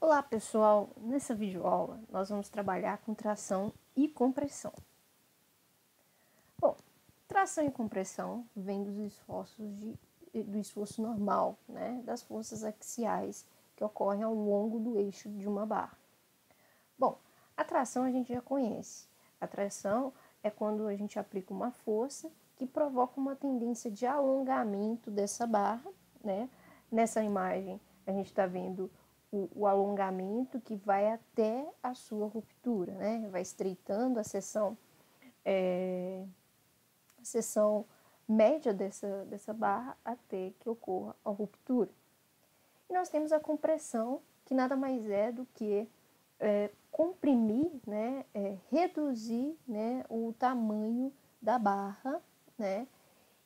Olá pessoal, nessa videoaula nós vamos trabalhar com tração e compressão. Bom, tração e compressão vem dos do esforço normal, das forças axiais que ocorrem ao longo do eixo de uma barra. Bom, a tração a gente já conhece. A tração é quando a gente aplica uma força que provoca uma tendência de alongamento dessa barra, Nessa imagem a gente está vendo o alongamento que vai até a sua ruptura, Vai estreitando a seção média dessa barra até que ocorra a ruptura. E nós temos a compressão, que nada mais é do que comprimir, reduzir o tamanho da barra,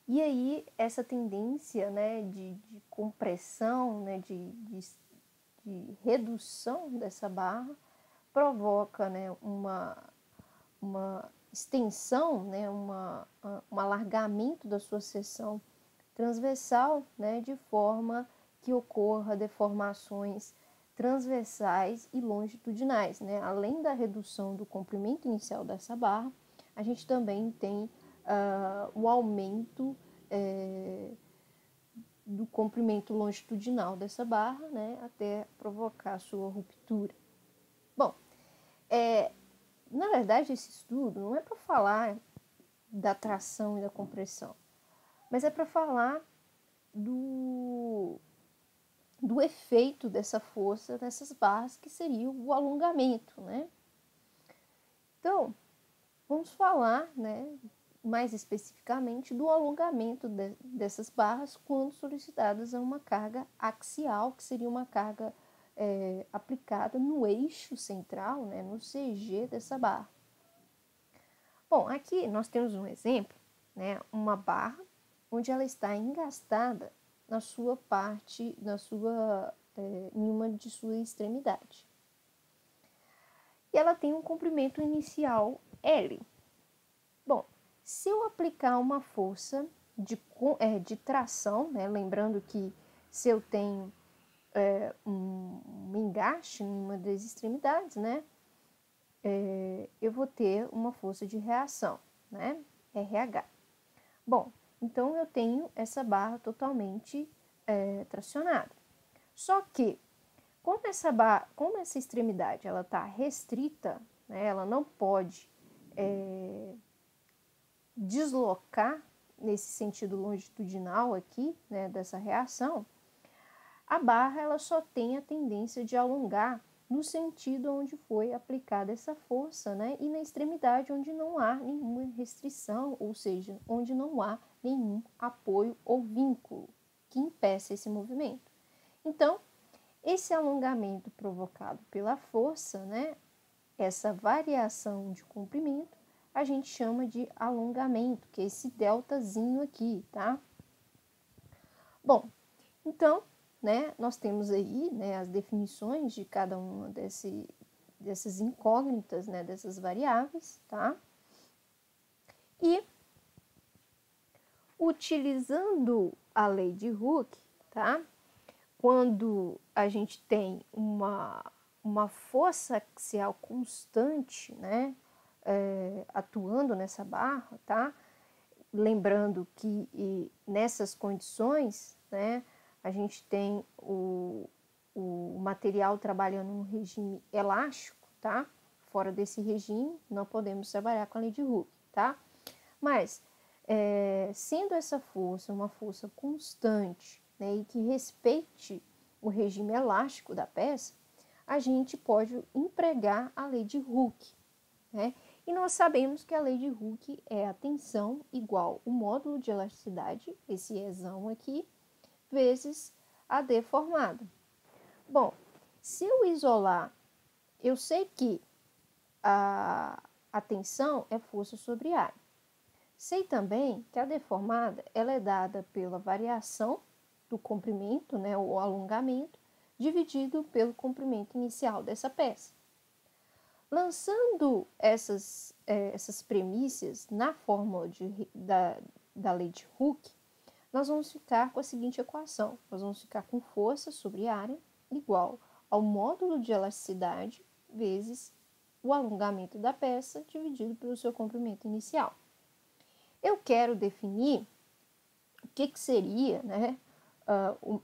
E aí, essa tendência de compressão, de redução dessa barra, provoca uma extensão, um alargamento da sua seção transversal, de forma que ocorra deformações transversais e longitudinais. Além da redução do comprimento inicial dessa barra, a gente também tem o aumento do comprimento longitudinal dessa barra, até provocar a sua ruptura. Bom, na verdade esse estudo não é para falar da tração e da compressão, mas é para falar do efeito dessa força nessas barras, que seria o alongamento, Então, vamos falar, mais especificamente do alongamento dessas barras quando solicitadas a uma carga axial, que seria uma carga aplicada no eixo central, no CG dessa barra. Bom, aqui nós temos um exemplo, uma barra onde ela está engastada na sua parte, em uma de sua extremidade. E ela tem um comprimento inicial L. Bom, se eu aplicar uma força de tração, lembrando que se eu tenho um engaste em uma das extremidades, eu vou ter uma força de reação, RH. Bom, então eu tenho essa barra totalmente tracionada. Só que, como essa extremidade está restrita, ela não pode deslocar nesse sentido longitudinal aqui, dessa reação, a barra ela só tem a tendência de alongar no sentido onde foi aplicada essa força, e na extremidade onde não há nenhuma restrição, ou seja, onde não há nenhum apoio ou vínculo que impeça esse movimento. Então, esse alongamento provocado pela força, essa variação de comprimento, a gente chama de alongamento, que é esse deltazinho aqui, tá? Bom, então, nós temos aí as definições de cada uma dessas incógnitas, dessas variáveis, tá? E, utilizando a lei de Hooke, tá? Quando a gente tem uma força axial constante, atuando nessa barra, tá? Lembrando que nessas condições, a gente tem o material trabalhando num regime elástico, tá? Fora desse regime, não podemos trabalhar com a lei de Hooke, tá? Mas, sendo essa força uma força constante, e que respeite o regime elástico da peça, a gente pode empregar a lei de Hooke, E nós sabemos que a lei de Hooke é a tensão igual o módulo de elasticidade, esse Ezão aqui, vezes a D formada. Bom, se eu isolar, eu sei que a tensão é força sobre área. Sei também que a deformada ela é dada pela variação do comprimento, o alongamento, dividido pelo comprimento inicial dessa peça. Lançando essas premissas na fórmula da lei de Hooke, nós vamos ficar com a seguinte equação. Nós vamos ficar com força sobre área igual ao módulo de elasticidade vezes o alongamento da peça dividido pelo seu comprimento inicial. Eu quero definir o que seria, né, o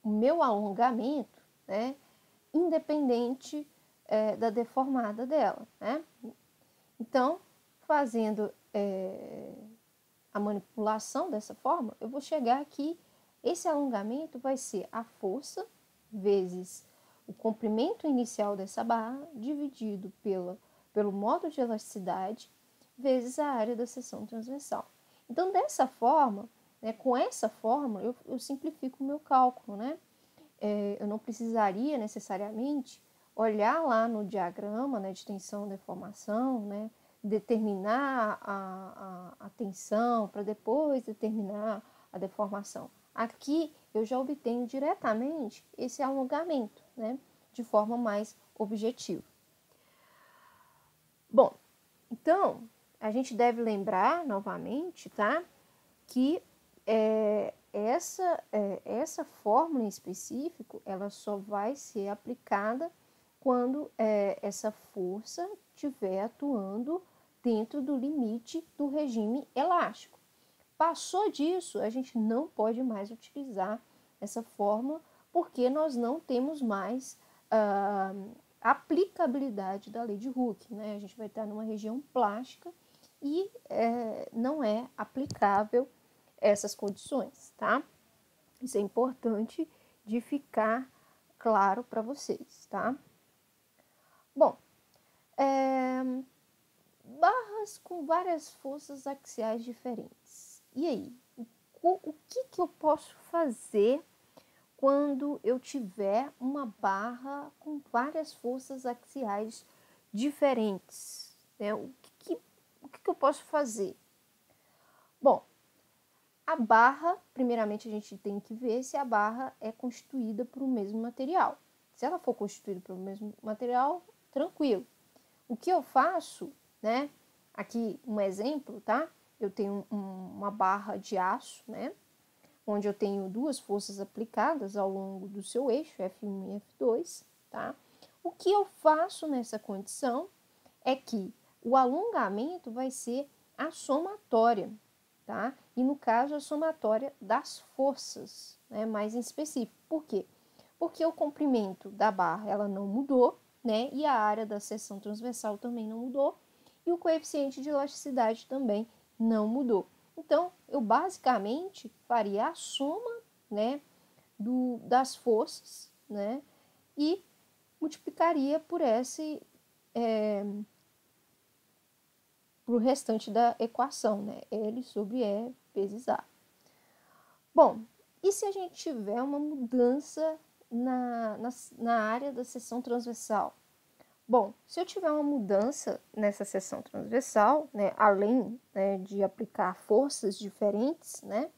meu alongamento, né, independente da deformada dela, né? Então, fazendo a manipulação dessa forma, eu vou chegar aqui, esse alongamento vai ser a força vezes o comprimento inicial dessa barra dividido pelo módulo de elasticidade vezes a área da seção transversal. Então, dessa forma, né, com essa fórmula, eu simplifico o meu cálculo, né? Eu não precisaria necessariamente olhar lá no diagrama, né, de tensão e deformação, né, determinar a tensão para depois determinar a deformação. Aqui eu já obtenho diretamente esse alongamento, né, de forma mais objetiva. Bom, então a gente deve lembrar novamente, tá, que essa fórmula em específico, ela só vai ser aplicada quando essa força estiver atuando dentro do limite do regime elástico. Passou disso, a gente não pode mais utilizar essa fórmula, porque nós não temos mais aplicabilidade da lei de Hooke, né? A gente vai estar numa região plástica e não é aplicável essas condições, tá? Isso é importante de ficar claro para vocês, tá? Bom, barras com várias forças axiais diferentes. E aí? O que eu posso fazer quando eu tiver uma barra com várias forças axiais diferentes, né? O que eu posso fazer? Bom, a barra, primeiramente a gente tem que ver se a barra é constituída por o mesmo material. Se ela for constituída pelo mesmo material, tranquilo. O que eu faço, né? Aqui um exemplo, tá? Eu tenho uma barra de aço, né? Onde eu tenho duas forças aplicadas ao longo do seu eixo, F1 e F2, tá? O que eu faço nessa condição é que o alongamento vai ser a somatória, tá? E no caso, a somatória das forças, né? Mais em específico. Por quê? Porque o comprimento da barra, ela não mudou, né? E a área da seção transversal também não mudou. E o coeficiente de elasticidade também não mudou. Então, eu basicamente faria a soma, né, das forças, né, e multiplicaria por pro restante da equação, né, L sobre E vezes A. Bom, e se a gente tiver uma mudança na área da seção transversal? Bom, se eu tiver uma mudança nessa seção transversal, né, além, né, de aplicar forças diferentes, né,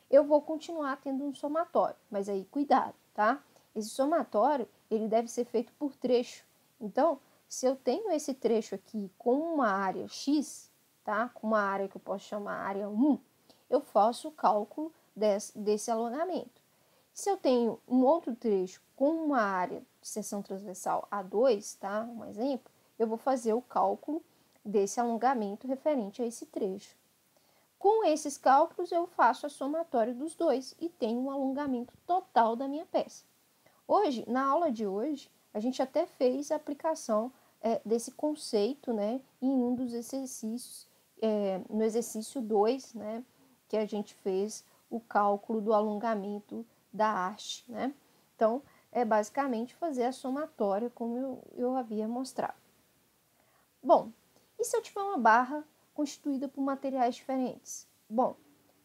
eu vou continuar tendo um somatório, mas aí cuidado, tá? Esse somatório, ele deve ser feito por trecho. Então, se eu tenho esse trecho aqui com uma área X, tá? Com uma área que eu posso chamar área 1, eu faço o cálculo desse alongamento. Se eu tenho um outro trecho com uma área de seção transversal A2, tá? Um exemplo, eu vou fazer o cálculo desse alongamento referente a esse trecho. Com esses cálculos, eu faço a somatória dos dois e tenho um alongamento total da minha peça. Hoje, na aula de hoje, a gente até fez a aplicação desse conceito, né, em um dos exercícios, no exercício 2, né, que a gente fez o cálculo do alongamento da haste, né? Então, é basicamente fazer a somatória como eu havia mostrado. Bom, e se eu tiver uma barra constituída por materiais diferentes? Bom,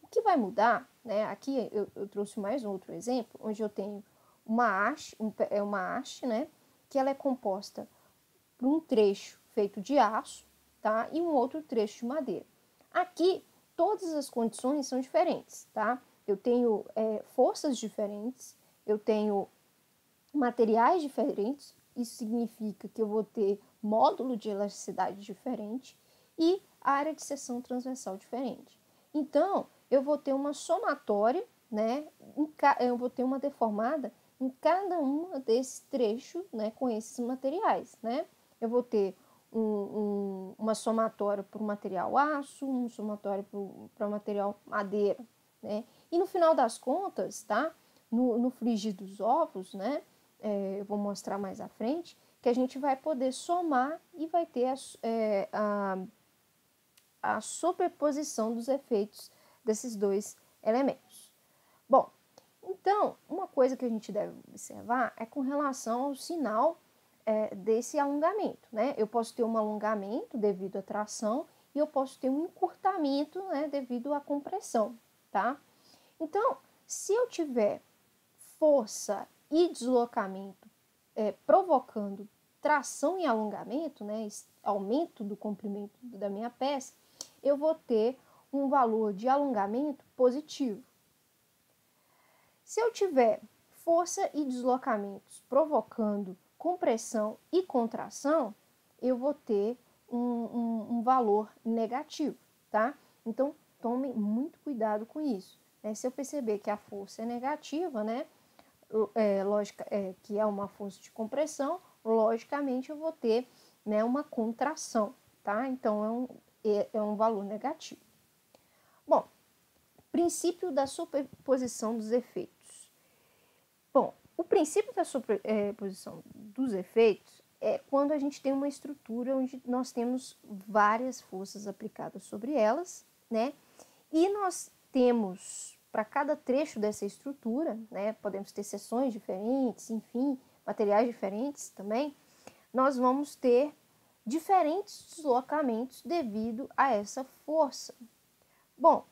o que vai mudar, né? Aqui eu trouxe mais um outro exemplo, onde eu tenho uma haste, né? Que ela é composta por um trecho feito de aço, tá? E um outro trecho de madeira. Aqui, todas as condições são diferentes, tá? Eu tenho forças diferentes, eu tenho materiais diferentes, isso significa que eu vou ter módulo de elasticidade diferente e área de seção transversal diferente. Então, eu vou ter uma somatória, né? Eu vou ter uma deformada em cada um desses trechos, né, com esses materiais, né? Eu vou ter uma somatória para o material aço, um somatório para o material madeira, né? E no final das contas, tá? No frigir dos ovos, né? Eu vou mostrar mais à frente, que a gente vai poder somar e vai ter a superposição dos efeitos desses dois elementos. Bom, então, uma coisa que a gente deve observar é com relação ao sinal desse alongamento, né? Eu posso ter um alongamento devido à tração e eu posso ter um encurtamento, né, devido à compressão, tá? Então, se eu tiver força e deslocamento provocando tração e alongamento, né, aumento do comprimento da minha peça, eu vou ter um valor de alongamento positivo. Se eu tiver força e deslocamentos provocando compressão e contração, eu vou ter um valor negativo, tá? Então, tome muito cuidado com isso. Se eu perceber que a força é negativa, né, que é uma força de compressão, logicamente eu vou ter, né, uma contração, tá? Então, é um valor negativo. Bom, princípio da superposição dos efeitos. Bom, o princípio da superposição dos efeitos é quando a gente tem uma estrutura onde nós temos várias forças aplicadas sobre elas, né? E nós temos, para cada trecho dessa estrutura, né, podemos ter seções diferentes, enfim, materiais diferentes também, nós vamos ter diferentes deslocamentos devido a essa força. Bom,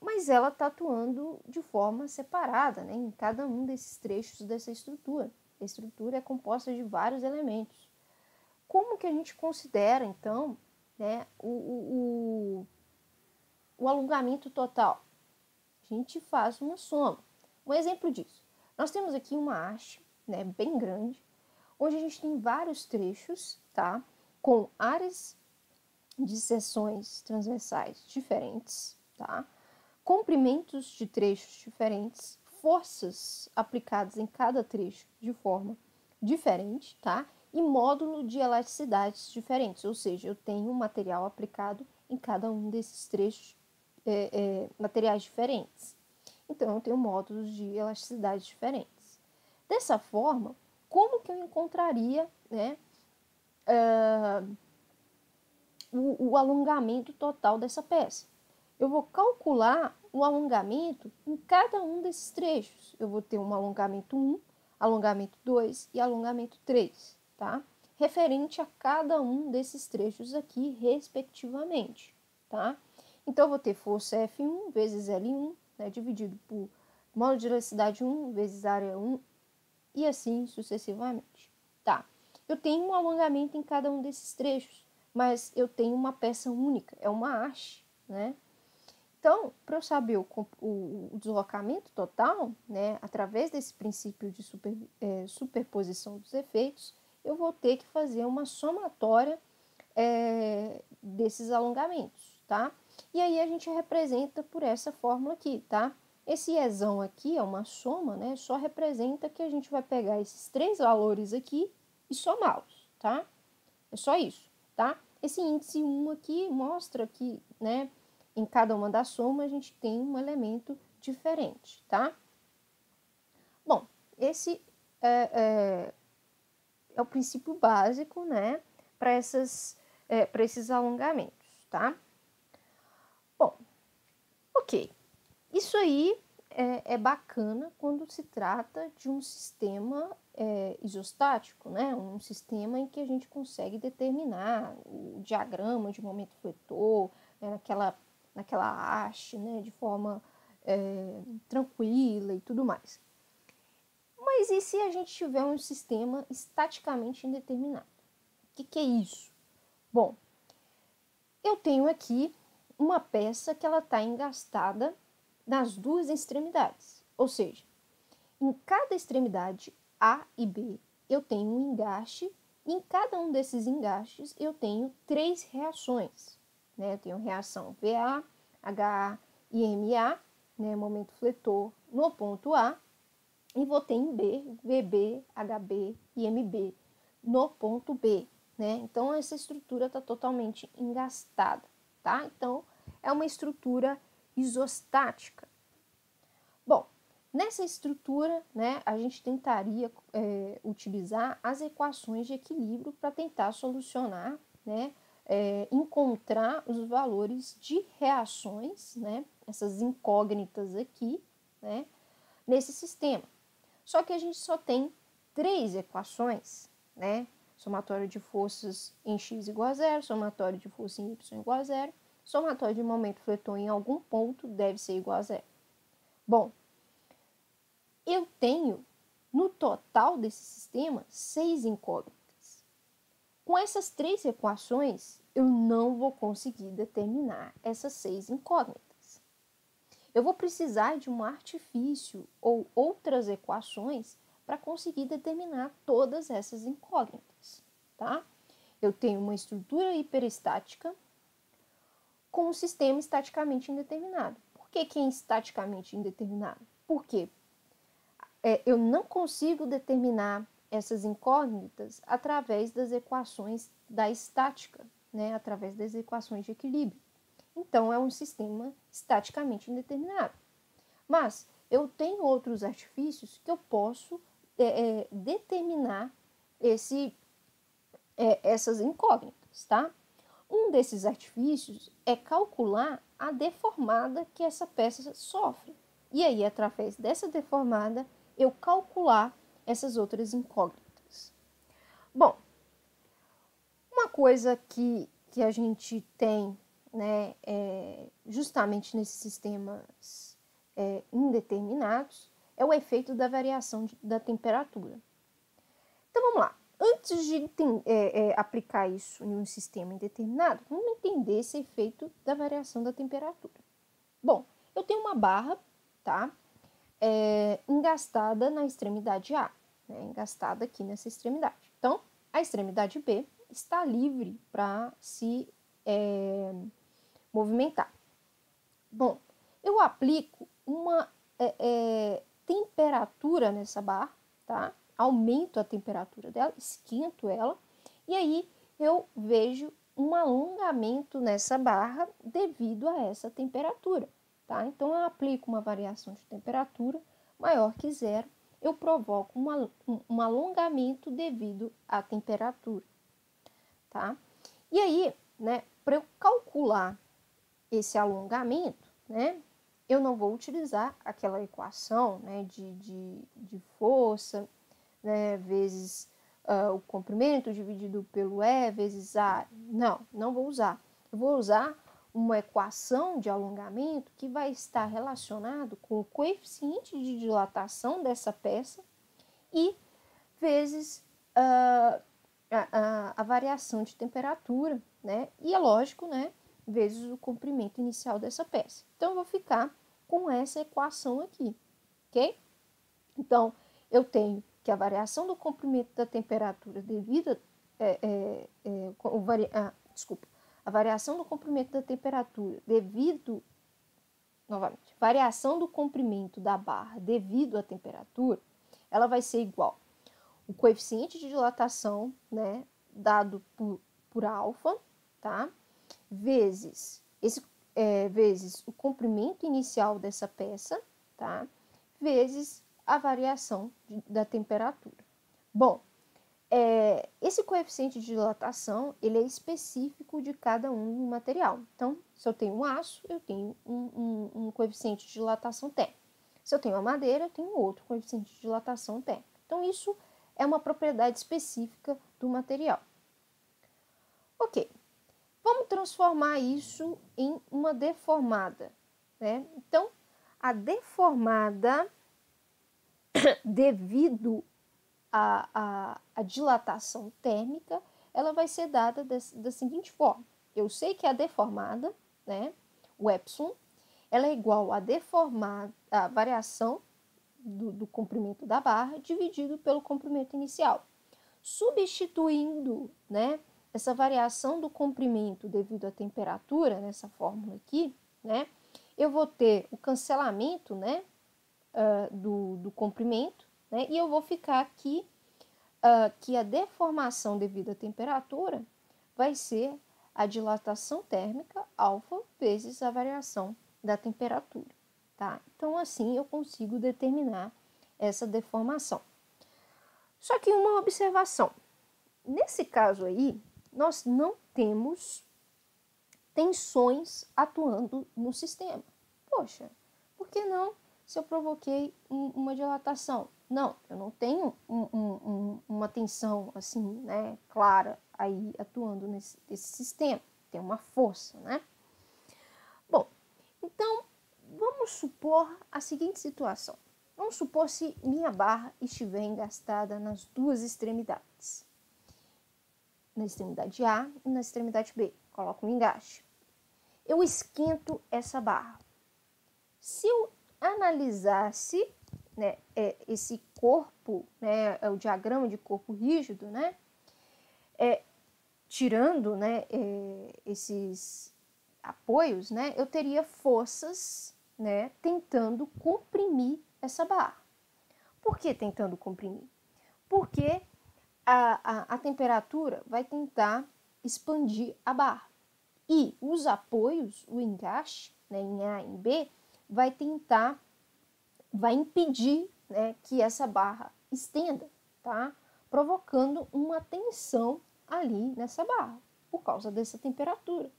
mas ela está atuando de forma separada, né, em cada um desses trechos dessa estrutura. A estrutura é composta de vários elementos. Como que a gente considera, então, né, o alongamento total? A gente faz uma soma. Um exemplo disso, nós temos aqui uma haste, né, bem grande, onde a gente tem vários trechos, tá, com áreas de seções transversais diferentes, tá, comprimentos de trechos diferentes, forças aplicadas em cada trecho de forma diferente, tá, e módulo de elasticidades diferentes, ou seja, eu tenho um material aplicado em cada um desses trechos, materiais diferentes. Então, eu tenho módulos de elasticidade diferentes. Dessa forma, como que eu encontraria, né, o alongamento total dessa peça? Eu vou calcular o alongamento em cada um desses trechos. Eu vou ter um alongamento 1, alongamento 2 e alongamento 3, tá? Referente a cada um desses trechos aqui, respectivamente, tá? Então, eu vou ter força F1 vezes L1, né, dividido por módulo de elasticidade 1 vezes área 1, e assim sucessivamente, tá? Eu tenho um alongamento em cada um desses trechos, mas eu tenho uma peça única, é uma haste, né? Então, para eu saber o deslocamento total, né, através desse princípio de superposição dos efeitos, eu vou ter que fazer uma somatória desses alongamentos, tá? E aí a gente representa por essa fórmula aqui, tá? Esse Ezão aqui é uma soma, né? Só representa que a gente vai pegar esses três valores aqui e somá-los, tá? É só isso, tá? Esse índice 1 aqui mostra que, né, em cada uma das somas a gente tem um elemento diferente, tá? Bom, esse é o princípio básico, né, para esses alongamentos, tá? Bom, ok. Isso aí é bacana quando se trata de um sistema isostático, né? Um sistema em que a gente consegue determinar o diagrama de momento fletor, naquela haste, né? De forma tranquila e tudo mais. Mas e se a gente tiver um sistema estaticamente indeterminado? O que é isso? Bom, eu tenho aqui uma peça que ela está engastada nas duas extremidades, ou seja, em cada extremidade A e B eu tenho um engaste, e em cada um desses engastes eu tenho três reações, né? Eu tenho reação VA, HA e MA, né? Momento fletor no ponto A, e vou ter em B, VB, HB e MB no ponto B, né? Então, essa estrutura está totalmente engastada, tá? Então, é uma estrutura isostática. Bom, nessa estrutura, né, a gente tentaria utilizar as equações de equilíbrio para tentar solucionar, né, encontrar os valores de reações, né, essas incógnitas aqui, né, nesse sistema. Só que a gente só tem 3 equações, né, somatório de forças em x igual a zero, somatório de força em y igual a zero, somatório de momento fletor em algum ponto deve ser igual a zero. Bom, eu tenho, no total desse sistema, 6 incógnitas. Com essas 3 equações, eu não vou conseguir determinar essas 6 incógnitas. Eu vou precisar de um artifício ou outras equações para conseguir determinar todas essas incógnitas, tá? Eu tenho uma estrutura hiperestática com um sistema estaticamente indeterminado. Por que é estaticamente indeterminado? Porque eu não consigo determinar essas incógnitas através das equações da estática, né? Através das equações de equilíbrio. Então, é um sistema estaticamente indeterminado. Mas eu tenho outros artifícios que eu posso determinar essas incógnitas, tá? Um desses artifícios é calcular a deformada que essa peça sofre. E aí, através dessa deformada, eu calcular essas outras incógnitas. Bom, uma coisa que a gente tem, né, justamente nesses sistemas indeterminados é o efeito da variação da temperatura. Então, vamos lá. Antes de aplicar isso em um sistema indeterminado, vamos entender esse efeito da variação da temperatura. Bom, eu tenho uma barra, tá? Engastada na extremidade A, né? Engastada aqui nessa extremidade. Então, a extremidade B está livre para se movimentar. Bom, eu aplico uma temperatura nessa barra, tá? Aumento a temperatura dela, esquento ela, e aí eu vejo um alongamento nessa barra devido a essa temperatura, tá? Então, eu aplico uma variação de temperatura maior que zero, eu provoco um alongamento devido à temperatura, tá? E aí, né, para eu calcular esse alongamento, né, eu não vou utilizar aquela equação, né, de força, né, vezes o comprimento dividido pelo E vezes A. Não vou usar. Eu vou usar uma equação de alongamento que vai estar relacionado com o coeficiente de dilatação dessa peça e vezes a variação de temperatura, né? E é lógico, né? Vezes o comprimento inicial dessa peça. Então, eu vou ficar com essa equação aqui, ok? Então, eu tenho que a variação do comprimento da temperatura devido a variação do comprimento da temperatura devido, novamente, variação do comprimento da barra devido à temperatura, ela vai ser igual o coeficiente de dilatação, né, dado por alfa, tá? Vezes vezes o comprimento inicial dessa peça, tá? Vezes a variação da temperatura. Bom, esse coeficiente de dilatação, ele é específico de cada um do material. Então, se eu tenho um aço, eu tenho um coeficiente de dilatação térmica. Se eu tenho a madeira, eu tenho outro coeficiente de dilatação térmica. Então, isso é uma propriedade específica do material. Ok, vamos transformar isso em uma deformada, né? Então, a deformada devido à dilatação térmica, ela vai ser dada da seguinte forma. Eu sei que a deformada, né, o epsilon, ela é igual a variação do comprimento da barra dividido pelo comprimento inicial. Substituindo, né, essa variação do comprimento devido à temperatura, nessa fórmula aqui, né, eu vou ter o cancelamento, né, do comprimento, né? E eu vou ficar aqui que a deformação devido à temperatura vai ser a dilatação térmica alfa vezes a variação da temperatura, tá? Então, assim eu consigo determinar essa deformação. Só que uma observação. Nesse caso aí, nós não temos tensões atuando no sistema. Poxa, por que não se eu provoquei uma dilatação? Não, eu não tenho uma tensão assim, né, clara aí atuando nesse sistema. Tem uma força, né? Bom, então vamos supor a seguinte situação. Vamos supor se minha barra estiver engastada nas duas extremidades. Na extremidade A e na extremidade B. Coloco um engaste. Eu esquento essa barra. Se eu analisasse, né, esse corpo, né, o diagrama de corpo rígido, né, tirando, né, esses apoios, né, eu teria forças, né, tentando comprimir essa barra. Por que tentando comprimir? Porque a temperatura vai tentar expandir a barra. E os apoios, o engaste, né, em A e em B, vai impedir, né, que essa barra estenda, tá? Provocando uma tensão ali nessa barra, por causa dessa temperatura.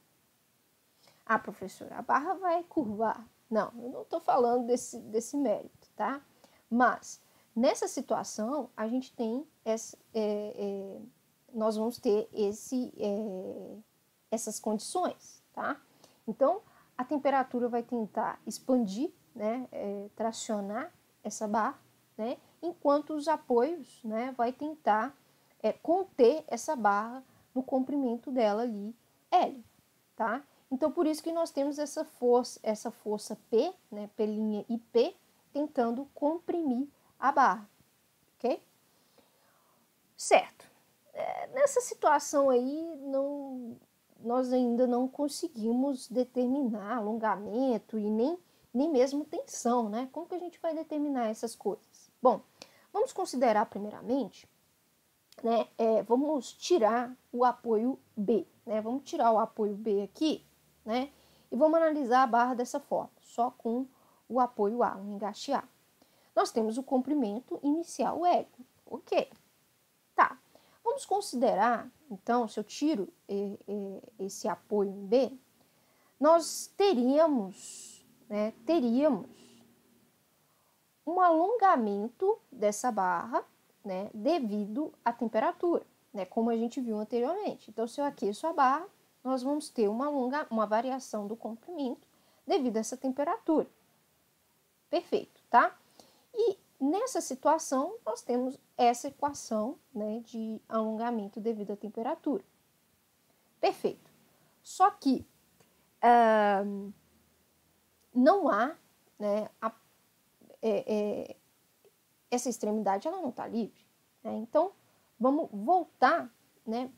Ah, professora, a barra vai curvar. Não, eu não estou falando desse mérito, tá? Mas, nessa situação, a gente tem nós vamos ter essas condições, tá? Então, a temperatura vai tentar expandir, né, tracionar essa barra, né, enquanto os apoios, né, vai tentar conter essa barra no comprimento dela ali, L, tá? Então, por isso que nós temos essa força P, né, P' e P, tentando comprimir a barra, ok? Certo. Nessa situação aí, nós ainda não conseguimos determinar alongamento e nem mesmo tensão, né? Como que a gente vai determinar essas coisas? Bom, vamos considerar primeiramente, né, vamos tirar o apoio B, né? Vamos tirar o apoio B aqui, né? E vamos analisar a barra dessa forma, só com o apoio A, o engaste A. Nós temos o comprimento inicial L, ok? Tá. Vamos considerar, então, se eu tiro esse apoio em B, nós teríamos um alongamento dessa barra, né, devido à temperatura, né, como a gente viu anteriormente. Então, se eu aqueço a barra, nós vamos ter uma variação do comprimento devido a essa temperatura. Perfeito, tá? E nessa situação, nós temos essa equação, né, de alongamento devido à temperatura. Perfeito. Só que não há, né, essa extremidade ela não está livre, né? Então, vamos voltar, né,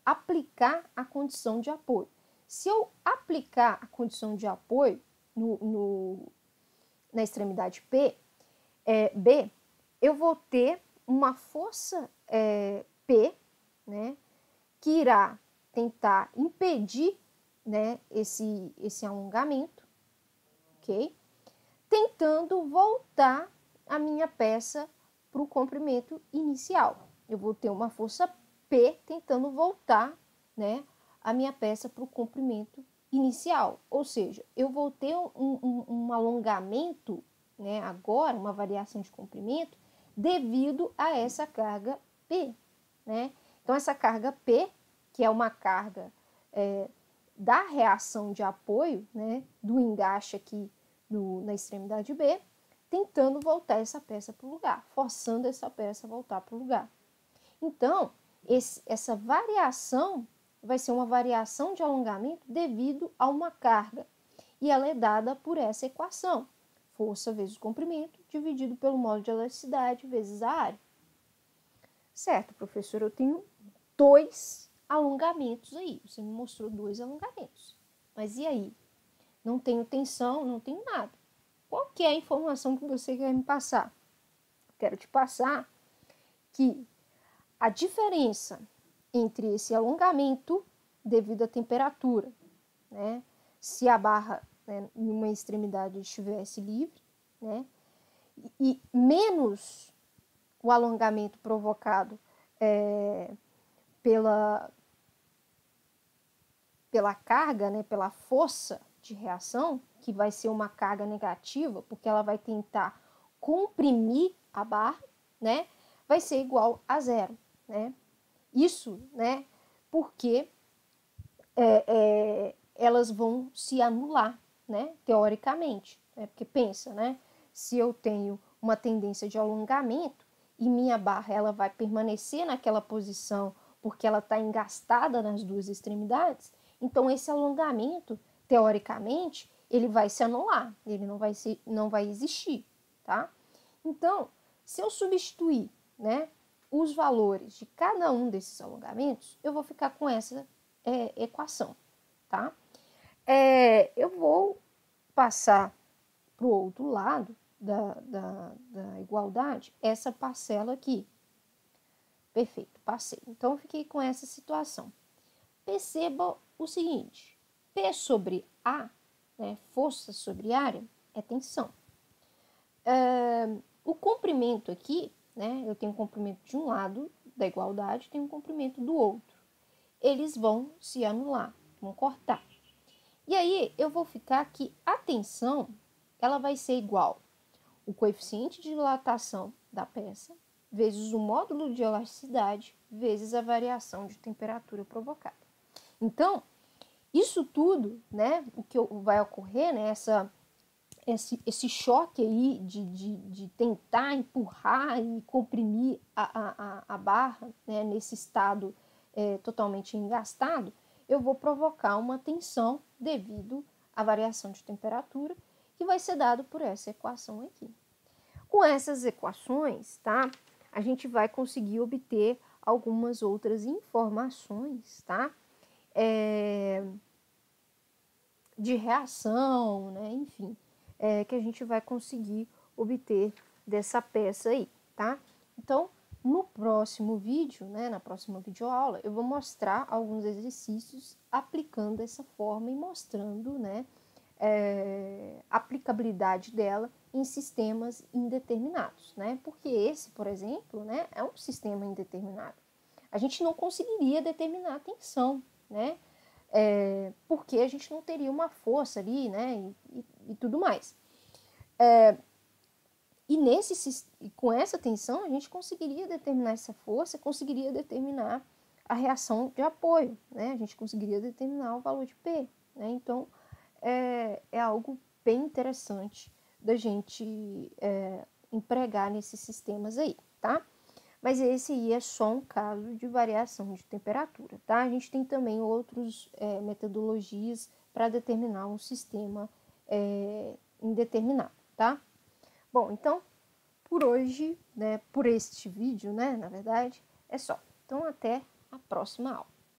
aplicar a condição de apoio. Se eu aplicar a condição de apoio na extremidade B, eu vou ter uma força P, né, que irá tentar impedir, né, esse alongamento, ok? Tentando voltar a minha peça para o comprimento inicial. Eu vou ter uma força P tentando voltar, né, a minha peça para o comprimento inicial. Ou seja, eu vou ter um alongamento, né, agora, uma variação de comprimento, devido a essa carga P, né? Então, essa carga P, que é uma carga da reação de apoio, né, do engaste aqui na extremidade B, tentando voltar essa peça para o lugar, forçando essa peça a voltar para o lugar. Então, essa variação vai ser uma variação de alongamento devido a uma carga, e ela é dada por essa equação, força vezes o comprimento, dividido pelo módulo de elasticidade vezes a área. Certo, professor, eu tenho 2 alongamentos aí, você me mostrou 2 alongamentos, mas e aí? Não tenho tensão, não tenho nada. Qual que é a informação que você quer me passar? Quero te passar que a diferença entre esse alongamento devido à temperatura, né, se a barra, né, em uma extremidade estivesse livre, né, e menos o alongamento provocado pela carga, né, pela força de reação, que vai ser uma carga negativa, porque ela vai tentar comprimir a barra, né, vai ser igual a zero, né? Isso, né, porque elas vão se anular, né, teoricamente, né? Porque pensa, né, se eu tenho uma tendência de alongamento e minha barra ela vai permanecer naquela posição porque ela está engastada nas duas extremidades, então esse alongamento, teoricamente, ele vai se anular, ele não vai existir, tá? Então, se eu substituir, né, os valores de cada um desses alongamentos, eu vou ficar com essa equação, tá? Eu vou passar para o outro lado da igualdade essa parcela aqui. Perfeito, passei. Então, eu fiquei com essa situação. Perceba o seguinte, P sobre A, né, força sobre área, é tensão. O comprimento aqui, né, eu tenho um comprimento de um lado da igualdade, tenho um comprimento do outro. Eles vão se anular, vão cortar. E aí, eu vou ficar que a tensão, ela vai ser igual o coeficiente de dilatação da peça vezes o módulo de elasticidade vezes a variação de temperatura provocada. Então, isso tudo, né, o que vai ocorrer, né, esse choque aí de tentar empurrar e comprimir a barra, né, nesse estado totalmente engastado, eu vou provocar uma tensão devido à variação de temperatura que vai ser dado por essa equação aqui. Com essas equações, tá, a gente vai conseguir obter algumas outras informações, tá, de reação, né, enfim, que a gente vai conseguir obter dessa peça aí, tá? Então, no próximo vídeo, né, na próxima videoaula, eu vou mostrar alguns exercícios aplicando essa forma e mostrando, né, a aplicabilidade dela em sistemas indeterminados, né? Porque esse, por exemplo, né, é um sistema indeterminado. A gente não conseguiria determinar a tensão, né? Porque a gente não teria uma força ali, né? E tudo mais. E com essa tensão, a gente conseguiria determinar essa força, conseguiria determinar a reação de apoio, né? A gente conseguiria determinar o valor de P, né? Então, é algo bem interessante da gente empregar nesses sistemas aí, tá? Mas esse aí é só um caso de variação de temperatura, tá? A gente tem também outras metodologias para determinar um sistema indeterminado, tá? Bom, então, por hoje, né, por este vídeo, né, na verdade, é só. Então, até a próxima aula.